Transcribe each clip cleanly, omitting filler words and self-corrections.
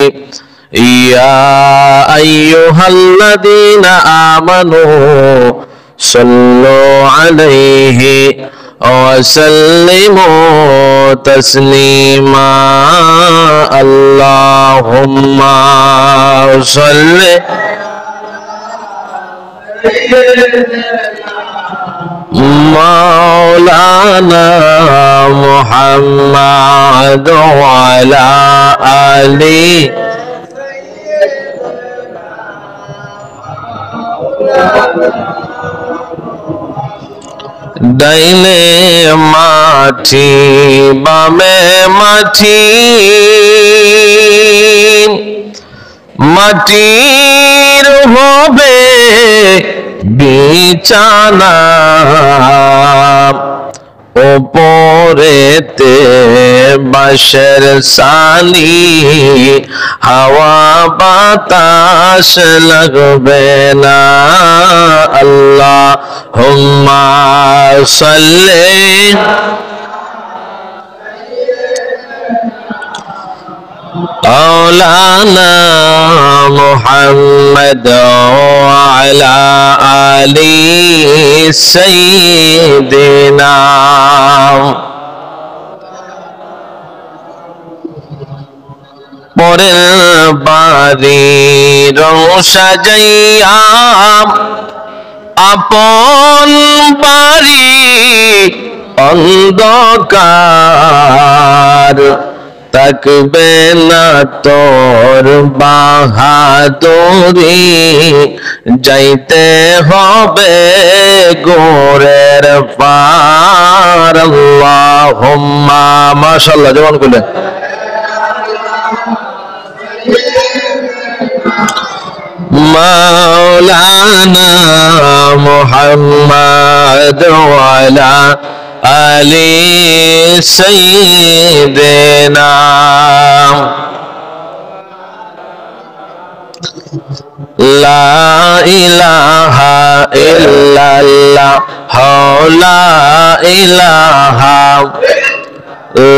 يا أيها الذين آمنوا صلوا عليه وسلموا تسليما اللهم صل مولانا محمد وعلى آله ডাইনে মাটি বামে মাটি মাটির হবে বিছানা ওপরেতে বাঁশের সালি হাওয়া বাতাস লাগবে না আল্লাহুম্মা সাল্লি مولانا محمد وعلى آل سيدنا পরের বাড়ি রং সাজাইয়া আপন বাড়ি অন্ধকার থাকবে না তোর বাহাদুরি যাইতে হবে গোরের পার আল্লাহুম্মা মাশাআল্লাহ জবান খুলে مولانا محمد وعلى آل سيدنا لا إله إلا الله لا إله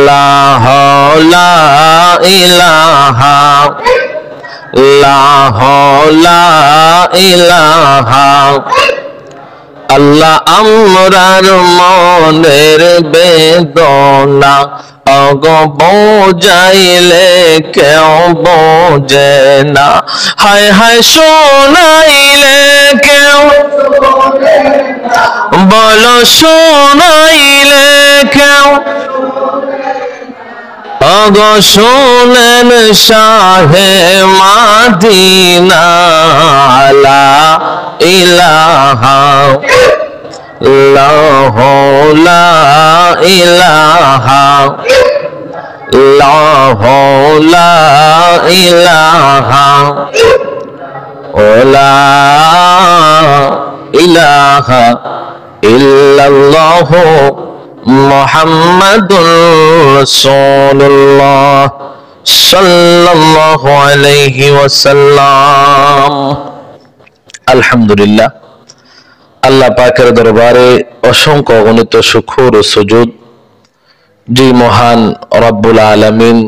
لا إله লা ইলাহা আল্লাহ আমরার মনের বেদনা অগ বোঝাইলে কেউ বোঝে না হায় হায় শোনাইলে কেউ বলো শোনাইলে কেউ অগো শোনেন শাহে মাদিনা লা ইলাহা লা ইলাহা লা ইলাহা লা ইলাহা ইল্লাল্লাহু মুহাম্মাদুর রাসূলুল্লাহ সাল্লাল্লাহু আলাইহি ওয়াসাল্লাম। আলহামদুলিল্লাহ, আল্লাহ পাকের দরবারে অসংখ্য অগণিত শুকর ও সুজুদ যে মহান রব্বুল আলামিন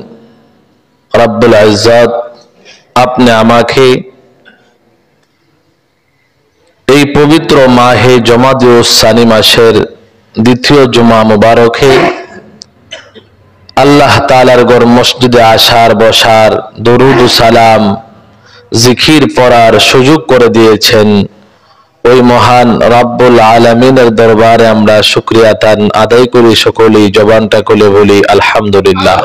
রব্বুল ইজ্জত আপনি আমাকে এই পবিত্র মাহে জমাদিউস সানি মাসের দ্বিতীয় জুমা মুবারকে আল্লাহ তাআলার ঘর মসজিদে আসার বসার দরুদ ও সালাম জিকির পড়ার সুযোগ করে দিয়েছেন। ওই মহান রব্বুল আলামিনের দরবারে আমরা শুকরিয়া তান আদায় করি, সকলেই জবানটা খুলে বলি আলহামদুলিল্লাহ।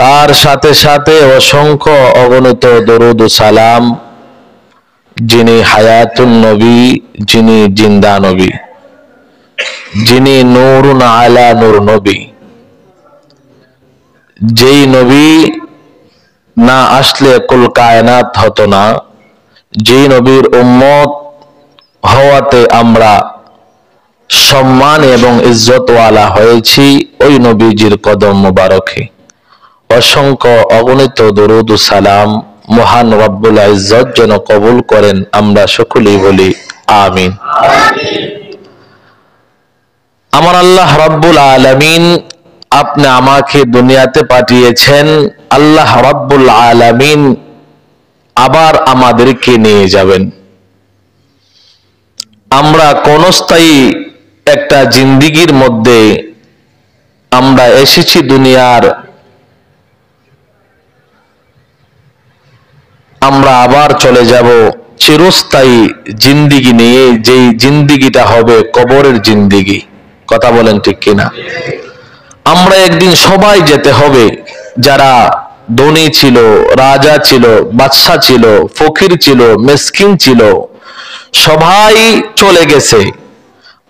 তার সাথে সাথে অসংখ্য অগণিত দরুদ ও সালাম যিনি হায়াতুন নবী, যিনি জিন্দা নবী, যিনি নূরুন আলা নূর নবী, যেই নবী না আসলে কুল কায়নাত হতো না, যেই নবীর উম্মত হওয়াতে আমরা সম্মান এবং ইজ্জতওয়ালা হয়েছি, ওই নবীজির কদম মুবারকে অসংখ্য অগণিত দরুদ ও সালাম মহান রব্বুল ইজ্জত যেন কবুল করেন, আমরা সকলেই বলি আমিন। আমার আল্লাহ রব্বুল আলামিন আপনি আমাকে দুনিয়াতে পাঠিয়েছেন, আল্লাহ রাব্বুল আলামিন আবার আমাদেরকে নিয়ে যাবেন। আমরা ক্ষণস্থায়ী একটা জিন্দেগির মধ্যে আমরা এসেছি দুনিয়ার, আমরা আবার চলে যাব চিরস্থায়ী জিন্দেগি নিয়ে, যেই জিন্দেগিটা হবে কবরের জিন্দেগি। কথা বলেন ঠিক কিনা? আমরা একদিন সবাই যেতে হবে, যারা ধনী ছিল, রাজা ছিল, বাদশা ছিল, ফকির ছিল, মিসকিন ছিল, সবাই চলে গেছে।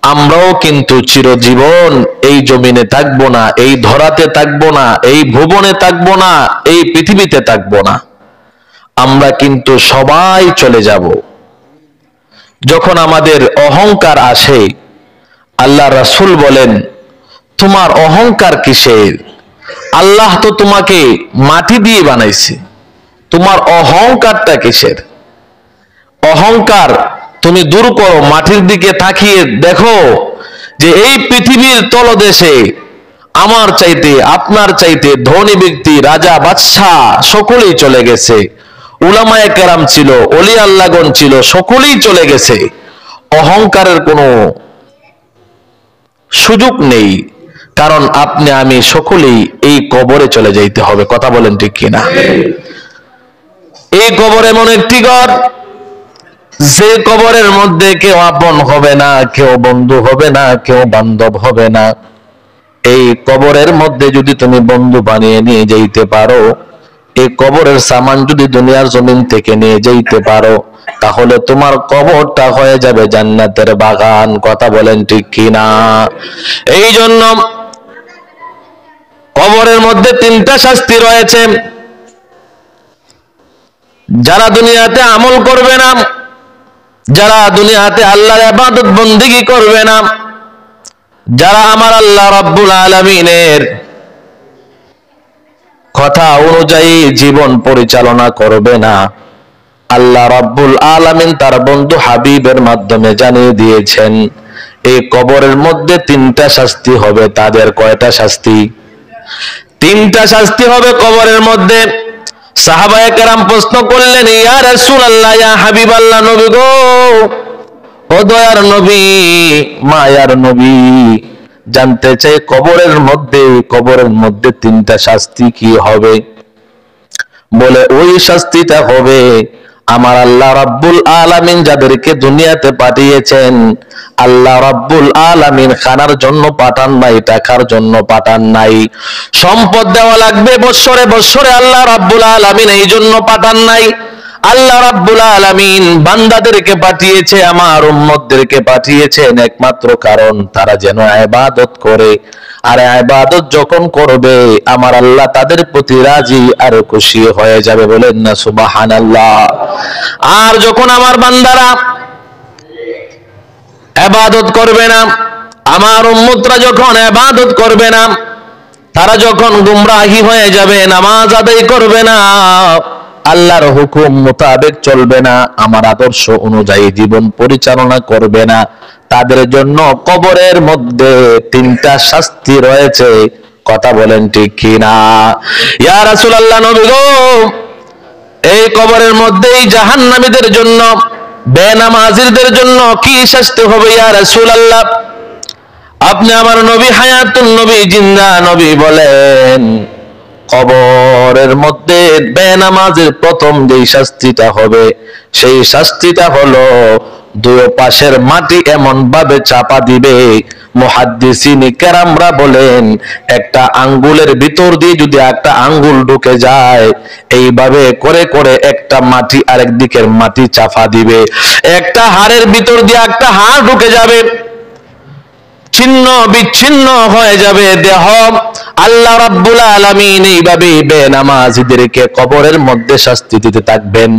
আমরাও কিন্তু চিরজীবন এই জমিনে থাকবো না, এই ধরাতে থাকবো না, এই ভুবনে থাকবো না, এই পৃথিবীতে থাকবো না। আমরা কিন্তু সবাই চলে যাব। যখন আমাদের অহংকার আসে, আল্লাহ রাসূল বলেন, তোমার অহংকার কিসের? আল্লাহ তো তোমাকে মাটি দিয়ে বানাইছে, তোমার অহংকারটা কিসের? অহংকার তুমি দূর করো, মাটির দিকে তাকিয়ে দেখো যে এই পৃথিবীর তলদেশে আমার চাইতে, আপনার চাইতে ধনী ব্যক্তি, রাজা, বাদশাহ সকলেই চলে গেছে। উলামায়ে কেরাম ছিল, ওলি আল্লাহগণ ছিল, সকলেই চলে গেছে। অহংকারের কোনো সুযোগ নেই, কারণ আপনি আমি সকলেই এই কবরে চলে যাইতে হবে। কথা বলেন ঠিক কিনা? এই কবর এমন একটি ঘর, যে কবরের মধ্যে কেউ আপন হবে না, কেউ বন্ধু হবে না, কেউ বান্ধব হবে না। এই কবরের মধ্যে যদি তুমি বন্ধু বানিয়ে নিয়ে যাইতে পারো, এই কবরের সামান যদি দুনিয়ার জমিন থেকে নিয়ে যাইতে পারো, তাহলে তোমার কবরটা হয়ে যাবে জান্নাতের বাগান। কথা বলেন ঠিক কিনা? এই জন্য কবরের মধ্যে তিনটা শাস্তি রয়েছে। যারা দুনিয়াতে আমল করবে না, যারা দুনিয়াতে আল্লাহর ইবাদত বন্দেগী করবে না, যারা আমার আল্লাহ রাব্বুল আলামিনের কথা অনুযায়ী জীবন পরিচালনা করবে না, আল্লাহ রাব্বুল আলামিন তার বন্ধু হাবিবের মাধ্যমে জানিয়ে দিয়েছেন এই কবরের মধ্যে তিনটা শাস্তি হবে। তাদের কয়টা শাস্তি? তিনটা শাস্তি হবে কবরের মধ্যে। সাহাবায়ে কেরাম প্রশ্ন করলেন, ইয়া রাসূলুল্লাহ, ইয়া হাবিবাল্লাহ, নবী গো, ও দয়ার নবী, মায়ার নবী, জানতে চাই কবরের মধ্যে তিনটা শাস্তি কি হবে? বলে ওই শাস্তিটা হবে আমার আল্লাহ রাব্বুল আলামিন যাদেরকে দুনিয়াতে পাঠিয়েছেন, আল্লাহ রাব্বুল আলামিন খানার জন্য পাঠান নাই, টাকার জন্য পাঠান নাই, সম্পদ দেওয়া লাগবে বৎসরে বৎসরে আল্লাহ রাব্বুল আলামিন এই জন্য পাঠান নাই। আল্লাহ রাব্বুল আলামিন বান্দাদেরকে পাঠিয়েছে, আমার উম্মতদেরকে পাঠিয়েছেন একমাত্র কারণ তারা যেন ইবাদত করে। আর ইবাদত যখন করবে আমার আল্লাহ তাদের প্রতি রাজি আর খুশি হয়ে যাবে। বলেন না সুবহানাল্লাহ। আর যখন আমার বান্দারা ইবাদত করবে না, আমার উম্মতরা যখন ইবাদত করবে না, তারা যখন গুমরাহি হয়ে যাবে, নামাজ আদায় করবে না, আল্লাহর হুকুম মোতাবেক চলবে না, আমার আদর্শ অনুযায়ী জীবন পরিচালনা করবে না, তাদের জন্য কবরের মধ্যে তিনটা শাস্তি রয়েছে। কথা বলেন ঠিক কিনা? ইয়া রাসূলুল্লাহ, নবী গো, এই কবরের মধ্যে জাহান্নামীদের জন্য, বেনামাজীদের জন্য কি শাস্তি হবে ইয়া রাসূলুল্লাহ? আপনি আমার নবী, হায়াতুন নবী, জিন্দা নবী, বলেন কবরের মধ্যে বেনামাজের প্রথম যেই শাস্তিটা হবে, সেই শাস্তিটা হলো দুই পাশের মাটি এমন ভাবে চাপা দিবে, মুহাদ্দিসিন কেরামরা বলেন একটা আঙ্গুলের ভিতর দিয়ে যদি একটা আঙ্গুল ঢুকে যায়, এইভাবে করে করে একটা মাটি আরেক দিকের মাটি চাপা দিবে। একটা হাড়ের ভিতর দিয়ে একটা হাড় ঢুকে যাবে, ছিন্ন বিচ্ছিন্ন হয়ে যাবে দেহ। আল্লাহ রাব্বুল আলামিন এইভাবে বেনামাজীদেরকে কবরের মধ্যে শাস্তি দিতে থাকবেন।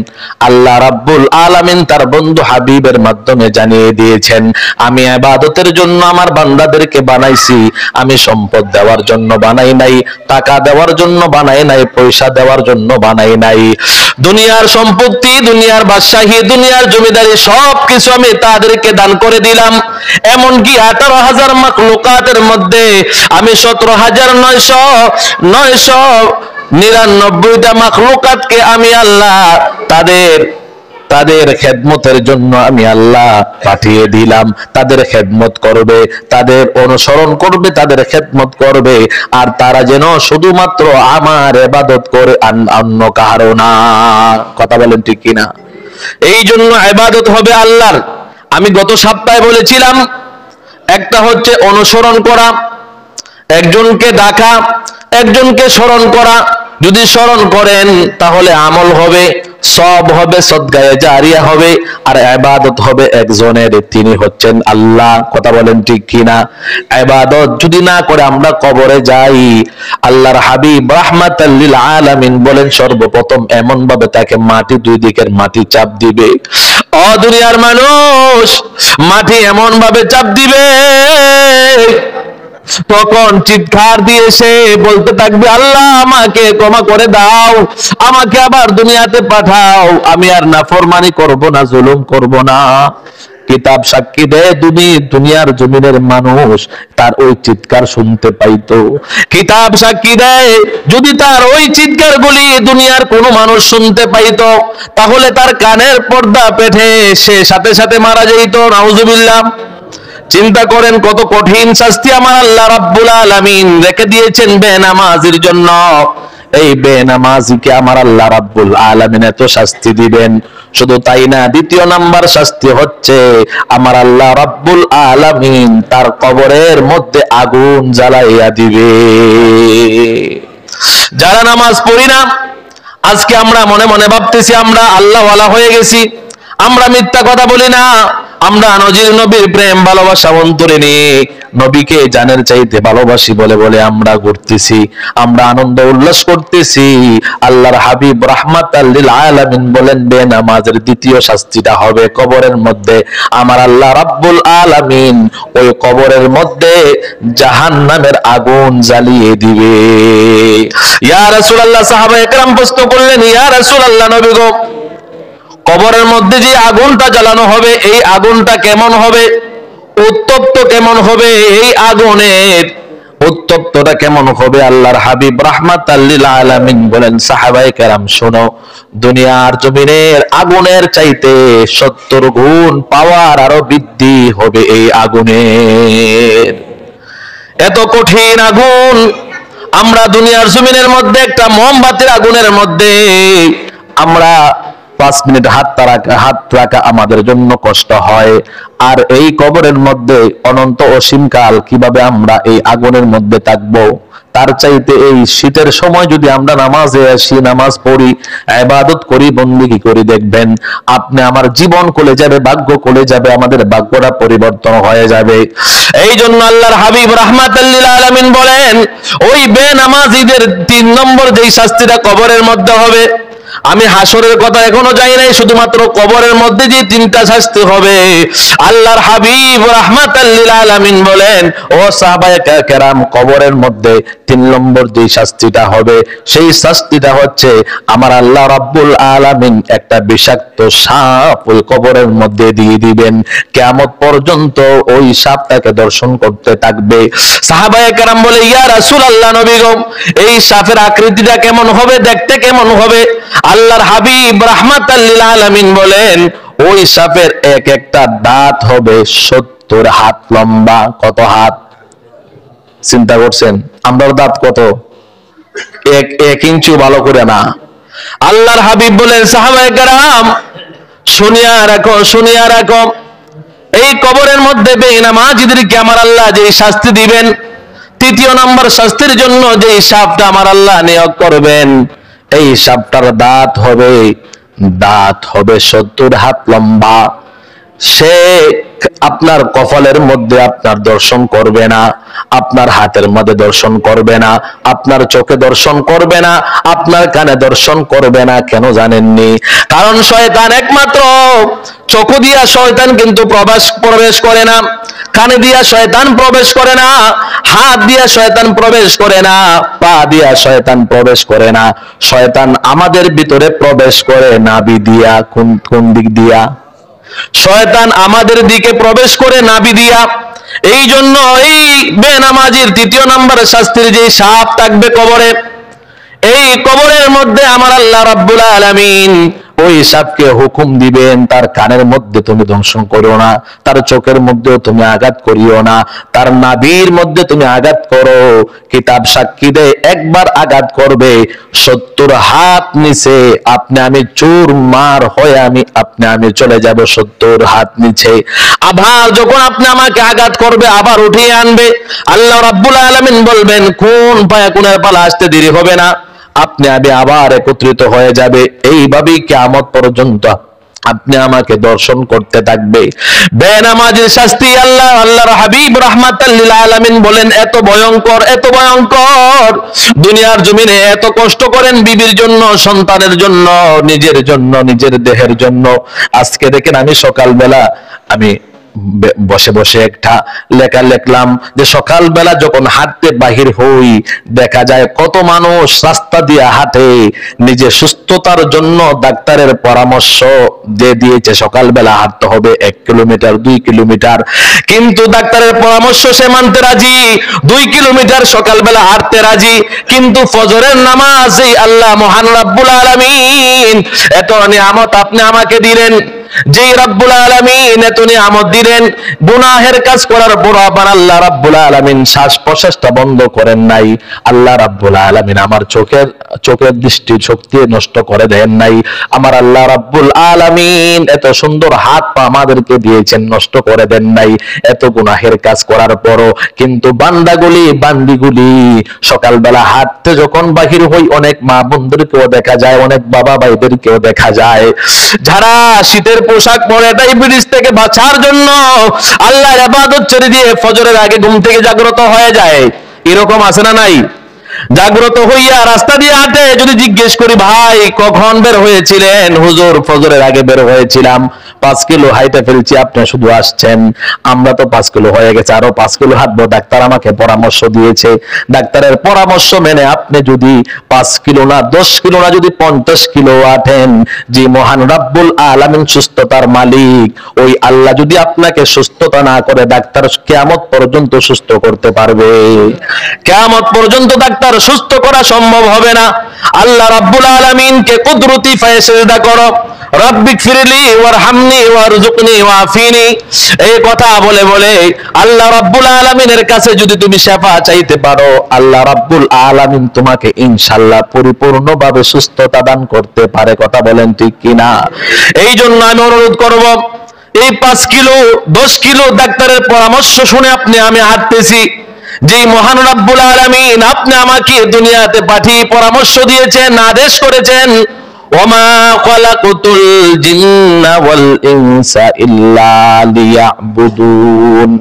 আল্লাহ রাব্বুল আলামিন তার বন্ধু হাবিবের মাধ্যমে জানিয়ে দিয়েছেন, আমি ইবাদতের জন্য আমার বান্দাদেরকে বানাইছি, আমি সম্পদ দেওয়ার জন্য বানাই নাই, টাকা দেওয়ার জন্য বানাই নাই, পয়সা দেওয়ার জন্য বানাই নাই। দুনিয়ার সম্পত্তি, দুনিয়ার বাদশাহী, দুনিয়ার জমিদারি সবকিছু আমি তাদেরকে দান করে দিলাম। এমনকি 18,000 মাখলুকাতের মধ্যে আমি 17,999টা মাখলুকাতকে আমি আল্লাহ তাদের খেদমতের জন্য আমি আল্লাহ পাঠিয়ে দিলাম। তাদের খেদমত করবে, তাদের অনুসরণ করবে, তাদের খেদমত করবে, আর তারা যেন শুধুমাত্র আমার ইবাদত করে, অন্য কারো না। কথা বলেন ঠিক কিনা? এই জন্য ইবাদত হবে আল্লাহর। আমি গত সপ্তাহে বলেছিলাম, একটা হচ্ছে অনুসরণ করা, একজনকে ডাকা, একজনকে স্মরণ করা। যদি স্মরণ করেন তাহলে আমল হবে, সব হবে, সদকায়ে জারিয়া হবে, আর ইবাদত হবে একজনের, তিনি হচ্ছেন আল্লাহ। কথা বলেন ঠিক কিনা? ইবাদত যদি না করে আমরা কবরে যাই, আল্লাহর হাবিব রাহমাতাল লিল আলামিন বলেন সর্বপ্রথম এমন ভাবে তাকে মাটি, দুই দিকের মাটি চাপ দিবে। ও দুনিয়ার মানুষ, মাটি এমন ভাবে চাপ দিবে, তখন চিৎকার দিয়ে সে বলতে থাকবে, আল্লাহ আমাকে ক্ষমা করে দাও, আমাকে আবার দুনিয়াতে পাঠাও, আমি আর নাফরমানি করব না, জুলুম করব না। কিতাব সাক্ষী দেয়, দুনিয়ার জমিনের মানুষ তার ওই চিৎকার শুনতে পাইতো। কিতাব সাক্ষী দেয়, যদি তার ওই চিৎকার গুলি দুনিয়ার কোনো মানুষ শুনতে পাইতো, তাহলে তার কানের পর্দা পেটে সে সাথে সাথে মারা যেত। নাউজুবিল্লাহ। চিন্তা করেন কত কঠিন শাস্তি আমার আল্লাহ রাব্বুল আলামিন রেখে দিয়েছেন বেনামাজির জন্য। এই বেনামাজিকে আমার আল্লাহ রাব্বুল আলামিন এত শাস্তি দিবেন। শুধু তাই না, দ্বিতীয় নাম্বার শাস্তি হচ্ছে আমার আল্লাহ রাব্বুল আলামিন তার কবরের মধ্যে আগুন জ্বালাইয়া দিবে। যারা নামাজ পড়ি না, আজকে আমরা মনে মনে ভাবতেছি আমরা আল্লাহওয়ালা হয়ে গেছি, আমরা মিথ্যা কথা বলি না, আমরা নবীর প্রেম ভালোবাসা অন্তরে নিয়ে নবীকে জানের চাইতে ভালোবাসি বলে বলে আমরা ঘুরতেছি, আমরা আনন্দ উল্লাস করতেছি। আল্লাহর হাবিব রাহমাতাল লিল আলামিন বলেন বেনামাজের দ্বিতীয় শাস্তিটা হবে কবরের মধ্যে আমার আল্লাহ রাব্বুল আলামিন ওই কবরের মধ্যে জাহান্নামের আগুন জ্বালিয়ে দিবে। ইয়া রাসূলুল্লাহ, সাহাবায়ে কেরাম প্রশ্ন করলেন, ইয়া রাসূলুল্লাহ, নবী গো, কবরের মধ্যে যে আগুনটা জ্বালানো হবে, এই আগুনটা কেমন হবে, উত্তপ্ত কেমন হবে, এই আগুনের উত্তপ্তটা কেমন হবে? আল্লাহর হাবিব রাহমাতাল লিল আলামিন বলেন, সাহাবায়ে কেরাম শোনো, দুনিয়ার জমিনের আগুনের চাইতে 70 গুণ পাওয়ার আরো বৃদ্ধি হবে এই আগুনের। এত কঠিন আগুন, আমরা দুনিয়ার জমিনের মধ্যে একটা মোমবাতির আগুনের মধ্যে আমরা 5 মিনিট হাত রাখা আমাদের জন্য কষ্ট হয়, আর এই কবরের মধ্যে অনন্ত অসীমকাল কিভাবে আমরা এই আগুনের মধ্যে থাকবো? তার চাইতে এই শীতের সময় যদি আমরা নামাজে আসি, নামাজ পড়ি, ইবাদত করি, বন্দেগী করি, দেখবেন আপনি আমার জীবন চলে যাবে, ভাগ্য চলে যাবে, আমাদের ভাগ্যটা পরিবর্তন হয়ে যাবে। এই জন্য আল্লাহর হাবিব রাহমাতাল লিল আলামিন বলেন, ওই বেনামাজীদের 3 নম্বর যেই শাস্তিটা কবরের মধ্যে হবে, আমি হাসরের কথা এখনো যাই নাই, শুধুমাত্র কবরের মধ্যে যে 3টা শাস্তি হবে আল্লাহর হাবিব রাহমাতাল লিল আলামিন বলেন, ও সাহাবায়ে কেরাম, কবরের মধ্যে 3 নম্বর যে শাস্তিটা হবে, সেই শাস্তিটা হচ্ছে আমার আল্লাহ রাব্বুল আলামিন একটা বিষাক্ত সাপ ওই কবরের মধ্যে দিয়ে দিবেন। কিয়ামত পর্যন্ত ওই সাপটাকে দর্শন করতে থাকবে। সাহাবায়ে কেরাম বলে, ইয়া রাসূলুল্লাহ, নবী গো, এই সাপের আকৃতিটা কেমন হবে, দেখতে কেমন হবে? আল্লাহর হাবিব রাহমাতাল লিল আলামিন বলেন, ওই সাপের এক একটা দাঁত হবে 70 হাত লম্বা। কত হাত? চিন্তা করছেন? আমরার দাঁত কত? এক ইঞ্চি ভালো করে না। আল্লাহর হাবিব বলেন, সাহাবায়ে কেরাম শুনিয়া রাখো, শুনিয়া রাখো, এই কবরের মধ্যে বেনামাজীদেরকে আমার আল্লাহ যে শাস্তি দিবেন, 3য় নম্বর শাস্তির জন্য যে সাপটা আমার আল্লাহ নিয়োগ করবেন, এই সাপটার দাঁত হবে 70 হাত লম্বা। সে আপনার কপালের মধ্যে আপনার দর্শন করবে না, আপনার হাতের মধ্যে দর্শন করবে না, আপনার চোখে দর্শন করবে না, আপনার কানে দর্শন করবে না। কেন জানেননি? কারণ শয়তান একমাত্র চোখ দিয়া শয়তান কিন্তু প্রবেশ করে না, কানে দিয়া শয়তান প্রবেশ করে না, হাত দিয়া শয়তান প্রবেশ করে না, পা দিয়া শয়তান প্রবেশ করে না। শয়তান আমাদের ভিতরে প্রবেশ করে নাভি দিয়া। কোন দিক দিয়া? শয়তান আমাদের দিকে প্রবেশ করে নাভি দিয়া। এই জন্য এই বেনামাজির তৃতীয় নম্বর শাস্তির যে সাপ থাকবে কবরে, এই কবরের মধ্যে আমার আল্লাহ রাব্বুল আলামিন ওই সাপকে হুকুম দিবেন, তার কানের মধ্যে তুমি দংশন করো না, তার চোখের মধ্যেও তুমি আঘাত করিও না, তার নাভির মধ্যে তুমি আঘাত করো। কিতাব সাক্ষী দেয় একবার আঘাত করবে 70 হাত নিচে আপনি আমি চুর মার হয়ে আমি চলে যাব 70 হাত নিচে। আবার যখন আপনি আমাকে আঘাত করবে আবার উঠিয়ে আনবে। আল্লাহ রাব্বুল আলামিন বলবেন কোন কোনের পালা আসতে দেরি হবে না, আপনি আবার একত্রিত হয়ে যাবে। এইভাবেই কিয়ামত পর্যন্ত আপনি আমাকে দর্শন করতে থাকবে। বেনামাজির শাস্তি আল্লাহর হাবিব রাহমাতাল লিল আলামিন বলেন এত ভয়ঙ্কর, এত ভয়ঙ্কর। দুনিয়ার জমিনে এত কষ্ট করেন বিবির জন্য, সন্তানের জন্য, নিজের জন্য, নিজের দেহের জন্য। আজকে দেখেন আমি সকালবেলা আমি বসে বসে একটা লেখা লিখলাম যে সকালবেলা যখন হাঁটতে বাহির হই দেখা যায় কত মানুষ রাস্তা দিয়ে হাঁটে, নিজের সুস্থতার জন্য ডাক্তারের পরামর্শ দিয়ে দিয়েছে সকালবেলা হাঁটতে হবে 1 কিলোমিটার 2 কিলোমিটার, কিন্তু ডাক্তারের পরামর্শ সে মানতে রাজি, 2 কিলোমিটার সকালবেলা হাঁটতে রাজি, কিন্তু ফজরের নামাজ এই আল্লাহ মহান রাব্বুল আলামিন এত নিয়ামত আপনি আমাকে দিলেন, যেই রাব্বুল আলামিন এত নিয়ামত দিলেন, গুনাহের কাজ করার পর আবার আল্লাহ রাব্বুল আলামিন শ্বাস প্রশ্বাসটা বন্ধ করেন নাই। আল্লাহ রাব্বুল আলামিন আমার চোখের দৃষ্টি শক্তি নষ্ট করে দেন নাই। আমার আল্লাহ রাব্বুল আলামিন এত সুন্দর হাত পা আমাদেরকে দিয়েছেন, নষ্ট করে দেন নাই। এত গুনাহের কাজ করার পরও কিন্তু বান্দিগুলি সকালবেলা হাঁটতে যখন বাহির হই অনেক মা বোনদেরকেও দেখা যায়, অনেক বাবা ভাইদেরকেও দেখা যায় যারা শীতের পোশাক পরে ডায়াবেটিস থেকে বাঁচার জন্য আল্লাহর ইবাদত ছেড়ে দিয়ে ফজরের আগে ঘুম থেকে জাগ্রত হয়ে যায়। এরকম আছে না নাই? জাগ্রত হইয়া রাস্তা দিয়ে হাঁটে, যদি জিজ্ঞেস করি ভাই কখন বের হয়েছিলেন, হুজুর ফজরের আগে বের হয়েছিলাম, 5 কিলো হাইটে ফেলছি, আপনি শুধু আসছেন। আমরা তো 5 কিলো হয়ে গেছে, আরো 5 কিলো হাঁটবো, ডাক্তার আমাকে পরামর্শ দিয়েছে। ডাক্তারের পরামর্শ মেনে আপনি যদি 5 কিলো না 10 কিলো না যদি 50 কিলো হাঁটেন, যে মহান রাব্বুল আলামিন সুস্থতার মালিক ওই আল্লাহ যদি আপনাকে সুস্থতা না করে ডাক্তার কিয়ামত পর্যন্ত সুস্থ করতে পারবে? কিয়ামত পর্যন্ত ডাক্তার সুস্থ করা সম্ভব হবে না। আল্লাহ রাব্বুল আলামিনকে কুদরতি পায়ে সিজদা করো, রব্বিক ফিরলি ওয়ারহামনি ওয়ারযুকনি ওয়াফিনি, এই কথা বলে বলে আল্লাহ রাব্বুল আলামিনের কাছে যদি তুমি শেফা চাইতে পারো, আল্লাহ রাব্বুল আলামিন তোমাকে ইনশাআল্লাহ পরিপূর্ণভাবে সুস্থতা দান করতে পারে। কথা বলেন ঠিক কিনা? এই জন্য আমি অনুরোধ করব, এই 5 কিলো 10 কিলো ডাক্তারের পরামর্শ শুনে আমি হাঁটতেছি, যে মহান রাব্বুল আলামিন আপনি আমাকে দুনিয়াতে পাঠিয়ে পরামর্শ দিয়েছেন, আদেশ করেছেন ওমা খালাকুতুল জিন্না ওয়াল ইনসা ইল্লা লিয়াবুদুন,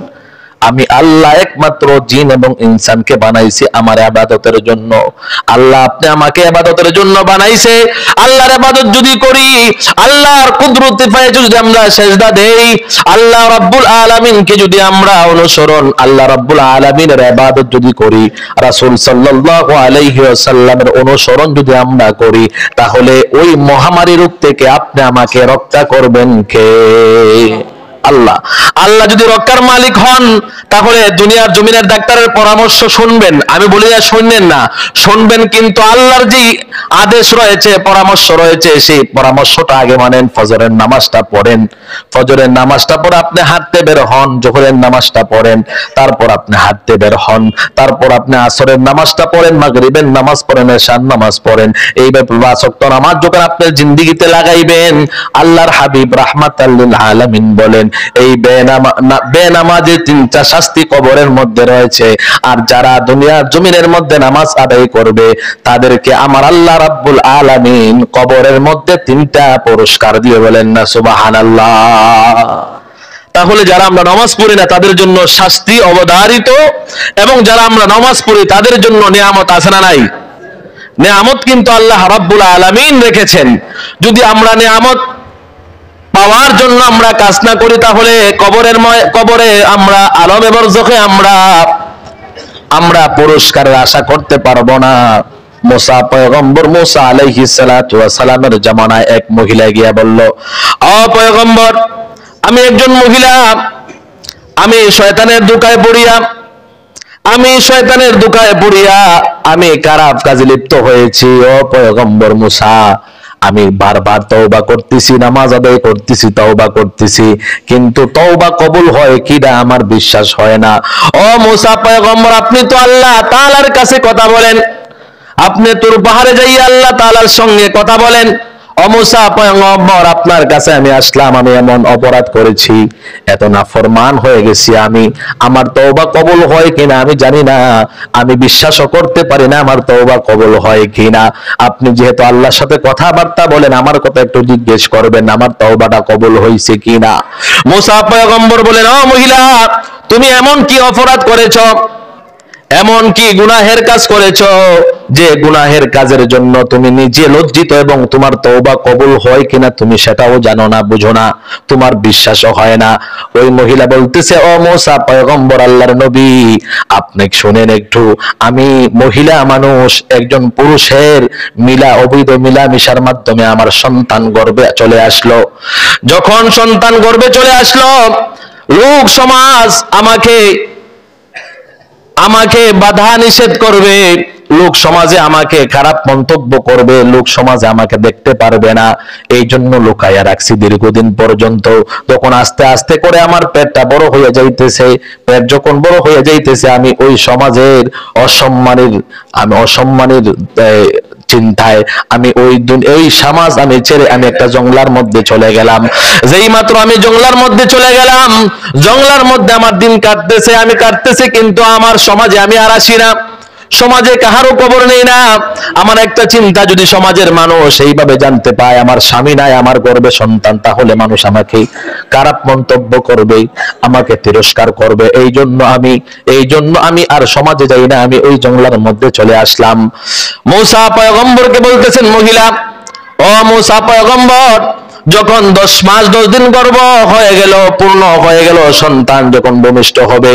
আমি আল্লাহ একমাত্র জিন এবং ইনসানকে বানাইছি আমার ইবাদতের জন্য। আল্লাহ আপনি আমাকে ইবাদতের জন্য বানাইছে। আল্লাহর ইবাদত যদি করি, আল্লাহর কুদরতি পায়ে যদি আমরা সিজদা দেই, আল্লাহ রাব্বুল আলামিনকে যদি আমরা অনুসরণ, আল্লাহ রাব্বুল আলামিনের ইবাদত যদি করি, রাসূল সাল্লাল্লাহু আলাইহি ওয়াসাল্লামের অনুসরণ যদি আমরা করি, তাহলে ওই মহামারী রোগ থেকে আপনি আমাকে রক্ষা করবেন কে? আল্লাহ। আল্লাহ যদি রক্ষার মালিক হন তাহলে দুনিয়ার জমিনের ডাক্তারের পরামর্শ শুনবেন, আমি বলি না শুনবেন না, শুনবেন, কিন্তু আল্লাহর যে আদেশ রয়েছে, পরামর্শ রয়েছে, সেই পরামর্শটা আগে মানেন। ফজরের নামাজটা পড়েন, ফজরের নামাজটা পড়ে আপনি হাঁটতে বের হন, জোহরের নামাজটা পড়েন, তারপর আপনি হাঁটতে বের হন, তারপর আপনি আসরের নামাজটা পড়েন, মাগরিবের নামাজ পড়েন, এশার নামাজ পড়েন। এইভাবে 5 ওয়াক্ত নামাজ যখন আপনার জিন্দেগিতে লাগাইবেন, আল্লাহর হাবিব রাহমাতাল লিল আলামিন বলেন এই বেনামাজের 3টা শাস্তি কবরের মধ্যে রয়েছে। আর যারা দুনিয়ার জমিনের মধ্যে নামাজ আদায় করবে তাদেরকে আমার আল্লাহ রাব্বুল আলামিন কবরের মধ্যে 3টা পুরস্কার দিয়ে, বলেন না সুবহানাল্লাহ। তাহলে যারা আমরা নামাজ পড়ি না তাদের জন্য শাস্তি অবধারিত, এবং যারা আমরা নামাজ পড়ি তাদের জন্য নিয়ামত আছে না নাই? নিয়ামত কিন্তু আল্লাহ রাব্বুল আলামিন রেখেছেন। যদি আমরা নিয়ামত পাওয়ার জন্য আমরা কাজ না করি, তাহলে কবরে আমরা আলমে বরজখে আমরা পুরস্কারের আশা করতে পারবো না। মুসা পয়গম্বর মুসা আলাইহিস সালাতু ওয়াস সালামের জামানায় এক মহিলা গিয়া বলল, ও পয়গম্বর, আমি একজন মহিলা, আমি শয়তানের ধোঁকায় পড়িয়া আমি খারাপ কাজে লিপ্ত হয়েছি। ও পয়গম্বর মুসা, আমি বারবার তওবা করতেছি, নামাজ আদায় করতেছি, তওবা করতেছি, কিন্তু তওবা কবুল হয় কিনা আমার বিশ্বাস হয় না। ও মুসা পয়গম্বর, আপনি তো আল্লাহ তাআলার কাছে কথা বলেন, আপনি তোর পাহাড়ে যাইয়া আল্লাহ তাআলার সঙ্গে কথা বলেন। ও মুসা পয়গম্বর, আপনার কাছে আমি আসলাম, আমি এমন অপরাধ করেছি, এত নাফরমান হয়ে গেছি, আমার তওবা কবুল হয় কিনা আমি জানি না, আমি বিশ্বাসও করতে পারি না আমার তওবা কবুল হয় কিনা। আপনি যেহেতু আল্লাহর সাথে কথাবার্তা বলেন, আমার কথা একটু জিজ্ঞেস করবেন আমার তওবাটা কবুল হয়েছে কিনা। মুসা পয়গম্বর বলেন, ও মহিলা, তুমি এমন কি অপরাধ করেছ, এমন কি গুনাহের কাজ করেছ, যে গুনাহের কাজের জন্য তুমি নিজে লজ্জিত এবং তোমার তওবা কবুল হয় কিনা তুমি সেটাও জানো না, বুঝো না, তোমার বিশ্বাসও হয় না। ওই মহিলা বলতেছে, ও মুসা পয়গম্বর, আল্লাহর নবী, আপনি শুনেন একটু, আমি মহিলা মানুষ, একজন পুরুষের অবৈধ মিলামিশার মাধ্যমে আমার সন্তান গর্ভে চলে আসলো। যখন সন্তান গর্ভে চলে আসলো, লোক সমাজ আমাকে বাধা নিষেধ করবে, লোক সমাজে আমাকে খারাপ মন্তব্য করবে, লোক সমাজে আমাকে দেখতে পারবে না, এই জন্য লুকাইয়া রাখছি দীর্ঘদিন পর্যন্ত। তখন আস্তে আস্তে করে আমার পেটটা বড় হয়ে যাইতেছে, পেট যখন বড় হয়ে যাইতেছে, আমি ওই সমাজের অসম্মানের চিন্তায় আমি ওই সমাজ আমি ছেড়ে আমি একটা জঙ্গলার মধ্যে চলে গেলাম। যেই মাত্র আমি জঙ্গলার মধ্যে চলে গেলাম, জঙ্গলার মধ্যে আমার দিন কাটতেছে, কিন্তু আমার সমাজে আমি আর আসি না, সমাজে কাহারও খবর নেই না। আমার একটা চিন্তা, যদি সমাজের মানুষ এইভাবে জানতে পায় আমার স্বামী নাই, আমার গর্ভে সন্তান, তাহলে মানুষ আমাকে খারাপ মন্তব্য করবে, আমাকে তিরস্কার করবে। এই জন্য আমি আর সমাজে যাই না, আমি ওই জঙ্গলার মধ্যে চলে আসলাম। মুসা পয়গম্বরকে বলতেছেন মহিলা, ও মুসা পয়গম্বর, যখন 10 মাস 10 দিন গর্ভ হয়ে গেল, পূর্ণ হয়ে গেল, সন্তান যখন ভূমিষ্ঠ হবে,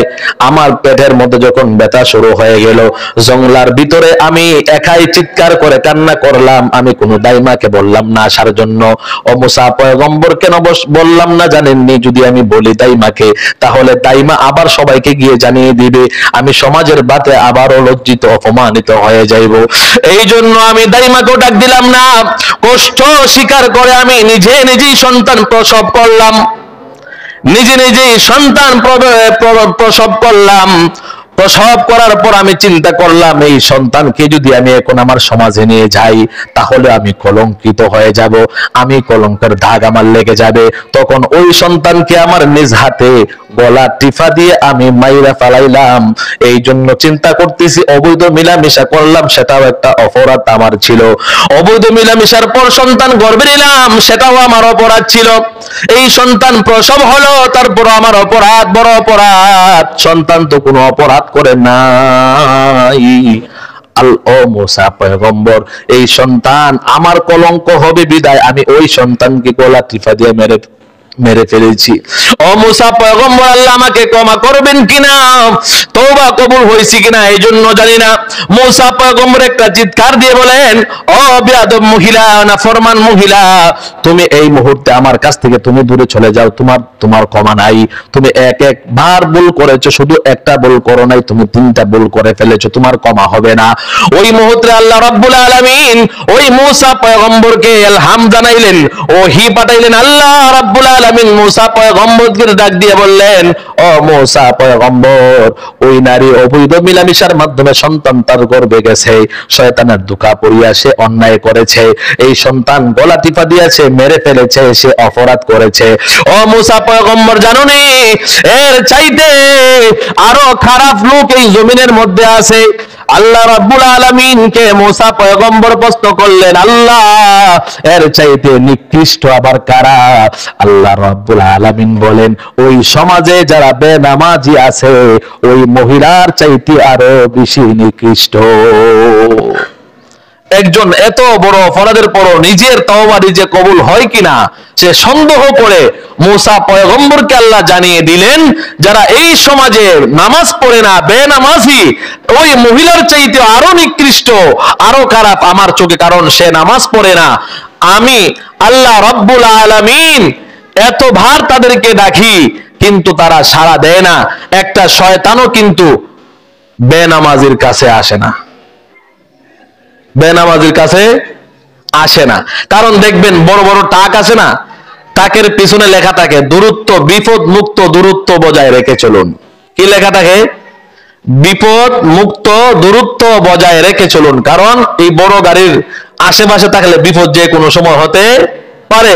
আমার পেটের মধ্যে যখন ব্যথা শুরু হয়ে গেল, জঙ্গলার ভিতরে আমি একাই চিৎকার করে কান্না করলাম, আমি কোনো দাইমাকে বললাম না আসার জন্য। ও মুসা পয়গম্বর, কেন বললাম না জানেননি? যদি আমি বলি দাইমাকে, তাহলে দাইমা আবার সবাইকে গিয়ে জানিয়ে দিবে, আমি সমাজের বাতে আবারও লজ্জিত অপমানিত হয়ে যাইব। এই জন্য আমি দাইমাকেও ডাক দিলাম না, কষ্ট স্বীকার করে আমি নিজেই সন্তান প্রসব করলাম, নিজেই সন্তান প্রসব করলাম। প্রসব করার পর আমি চিন্তা করলাম, এই সন্তানকে যদি আমি এখন আমার সমাজে নিয়ে যাই, তাহলে আমি কলঙ্কিত হয়ে যাব, আমি কলঙ্কের দাগ আমার লেগে যাবে। তখন ওই সন্তানকে আমার নিজ হাতে গলা টিফা দিয়ে আমি মাইরা ফালাইলাম। এই জন্য চিন্তা করতেছি, অবৈধ মিলামিশা করলাম, সেটাও একটা অপরাধ আমার ছিল। অবৈধ মিলামিশার পর সন্তান গর্ভে নিলাম, সেটাও আমার অপরাধ ছিল। এই সন্তান প্রসব হলো, তারপর আমার অপরাধ, বড় অপরাধ। সন্তান তো কোনো অপরাধ করে নাই। ও মুসা পয়গম্বর, এই সন্তান আমার কলঙ্ক হবে বিদায় আমি ওই সন্তানকে গলা টিপা দিয়ে মেরে ফেলেছি। ও মুসা পয়গম্বর, আল্লাহ আমাকে ক্ষমা করবেন কিনা, তওবা কবুল হয়েছে কিনা এই জন্য জানি না। মুসা পয়গম্বর একটা চিৎকার দিয়ে বলেন, ও বেয়াদব মহিলা, নাফরমান মহিলা, তুমি এই মুহূর্তে আমার কাছ থেকে তুমি দূরে চলে যাও, তোমার ক্ষমা নাই। তুমি একবার ভুল করেছো, শুধু একটা ভুল করো নাই, তুমি 3টা ভুল করে ফেলেছো, তোমার ক্ষমা হবে না। ওই মুহূর্তে আল্লাহ রাব্বুল আলামিন ওই মুসা পয়গম্বরকে ইলহাম জানাইলেন, ওহী পাঠাইলেন। আল্লাহ রাব্বুল আলামিন মুসা পয়গম্বরকে ডাক দিয়ে বললেন, ও মুসা পয়গম্বর, ওই নারী অবৈধ মিলামিশার মাধ্যমে সন্তান তার গর্ভে গেছে, শয়তানের ধোঁকা পড়িয়া সে অন্যায় করেছে, এই সন্তান গলা টিপা দিয়েছে, মেরে ফেলেছে, সে অপরাধ করেছে। ও মুসা পয়গম্বর, জানোনি এর চাইতে আরো খারাপ লোক এই জমিনের মধ্যে আছে? আল্লাহ রাব্বুল আলামিনকে মুসা পয়গম্বর প্রশ্ন করলেন, আল্লাহ এর চাইতে নিকৃষ্ট আবার কারা? আল্লাহ রাব্বুল আলামিন বলেন, ওই সমাজে যারা বেনামাজি আছে, ওই মহিলার চাইতে আরো বেশি নিকৃষ্ট। একজন এত বড় অপরাধের পরও নিজের তওবা নিজে কবুল হয় কিনা সে সন্দেহ করে মুসা পয়গম্বরকে আল্লাহ জানিয়ে দিলেন, যারা এই সমাজে নামাজ পড়ে না, বেনামাজি, ওই মহিলার চাইতে আরো নিকৃষ্ট, আরো খারাপ আমার চোখে, কারণ সে নামাজ পড়ে না। আমি আল্লাহ রাব্বুল আলামিন এত ভার তাদেরকে ডাকি কিন্তু তারা সাড়া দেয় না। একটা শয়তানও কিন্তু বেনামাজির কাছে আসে না, বেনামাজির কাছে আসে না। কারণ দেখবেন বড় বড় টাক আছে না, টাকের পিছনে লেখা থাকে দূরত্ব, বিপদ মুক্ত দূরত্ব বজায় রেখে চলুন। কি লেখা থাকে? বিপদ মুক্ত দূরত্ব বজায় রেখে চলুন। কারণ এই বড় গাড়ির আশেপাশে থাকলে বিপদ যে কোনো সময় হতে পারে।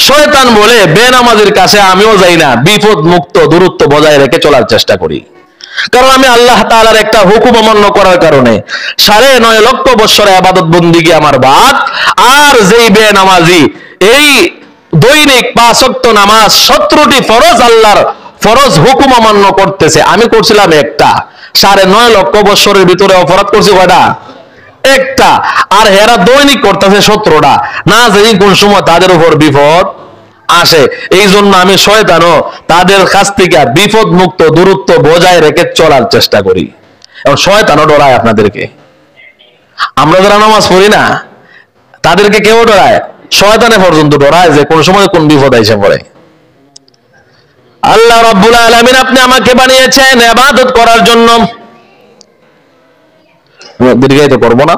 শয়তান বলে বেনামাজির কাছে আমিও যাই না, বিপদ মুক্ত দূরত্ব বজায় রেখে চলার চেষ্টা করি। কারণ আমি আল্লাহ তাআলার একটা হুকুম অমান্য করার কারণে 9.5 লক্ষ বছরে ইবাদত বন্দেগী আমার বাদ। আর যেই বেনামাজি এই দৈনিক 5 ওয়াক্ত নামাজ 17টি ফরজ আল্লাহর ফরজ হুকুম অমান্য করতেছে, আমি করছিলাম একটা। 9.5 লক্ষ বছরের ভিতরে অপরাধ করছি কয়টা? একটা। আর হেরা দৈনিক করতেছে 17টা। না জানি কোন সময় তাদের উপর বিপদ আসে। এই জন্য আমি শয়তানও তাদের কাছ থেকে বিপদ মুক্ত দূরত্ব বজায় রেখে চলার চেষ্টা করি। এবং শয়তানও ডরায় আপনাদেরকে। আমরা যারা নামাজ পড়ি না তাদেরকে কেউ ডরায়? শয়তানে পর্যন্ত ডরায় যে কোন সময় কোন বিপদ এসে পড়ে। আল্লাহ রাব্বুল আলামিন আপনি আমাকে বানিয়েছেন ইবাদত করার জন্য, দীর্ঘায়িত করব না।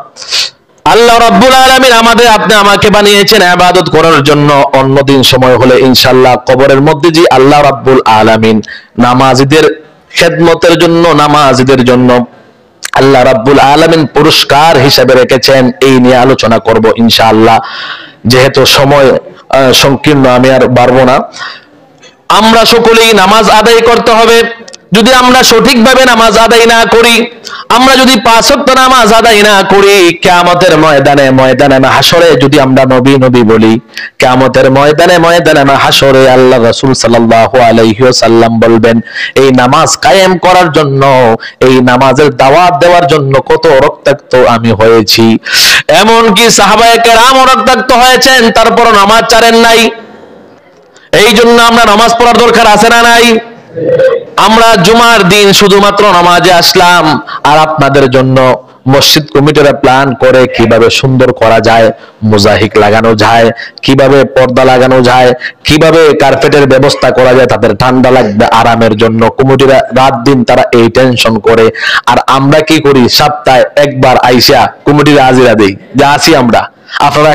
আল্লাহ রাব্বুল আলামিন আপনি আমাকে বানিয়েছেন ইবাদত করার জন্য। অন্যদিন সময় হলে ইনশাআল্লাহ কবরের মধ্যে যে আল্লাহ রাব্বুল আলামিন নামাজীদের খেদমতের জন্য, নামাজীদের জন্য আল্লাহ রাব্বুল আলামিন পুরস্কার হিসেবে রেখেছেন, এই নিয়ে আলোচনা করব ইনশাআল্লাহ। যেহেতু সময় সংকীর্ণ আমি আর বাড়বো না। আমরা সকলেই নামাজ আদায় করতে হবে। যদি আমরা সঠিকভাবে নামাজ আদায় না করি, আমরা যদি 5 ওয়াক্ত নামাজ আদায় না করি, কিয়ামতের ময়দানে মাহশরে যদি আমরা নবী নবী বলি, কিয়ামতের ময়দানে মাহশরে আল্লাহ রাসূল সাল্লাল্লাহু আলাইহি ওয়াসাল্লাম বলবেন, এই নামাজ কায়েম করার জন্য, এই নামাজের দাওয়াত দেওয়ার জন্য কত রক্তাক্ত আমি হয়েছি। এমনকি সাহাবায়ে কেরাম রক্তাক্ত হয়েছেন, তারপর নামাজ ছাড়েন নাই। এই জন্য আমরা নামাজ পড়ার দরকার আছে না নাই? আমরা জুমার দিন শুধুমাত্র নামাজে আসলাম, আর আপনাদের জন্য মসজিদ কমিটিরা প্ল্যান করে কিভাবে সুন্দর করা যায়, মোজাহিক লাগানো যায়, কিভাবে পর্দা লাগানো যায়, কিভাবে কার্পেটের ব্যবস্থা করা যায়, তাদের ঠান্ডা লাগবে আরামের জন্য। কমিটিরা রাত দিন তারা এই টেনশন করে। আর আমরা কি করি? সপ্তাহে একবার আইসা কমিটিরা হাজিরা দেই যে আসি আমরা, আপনারা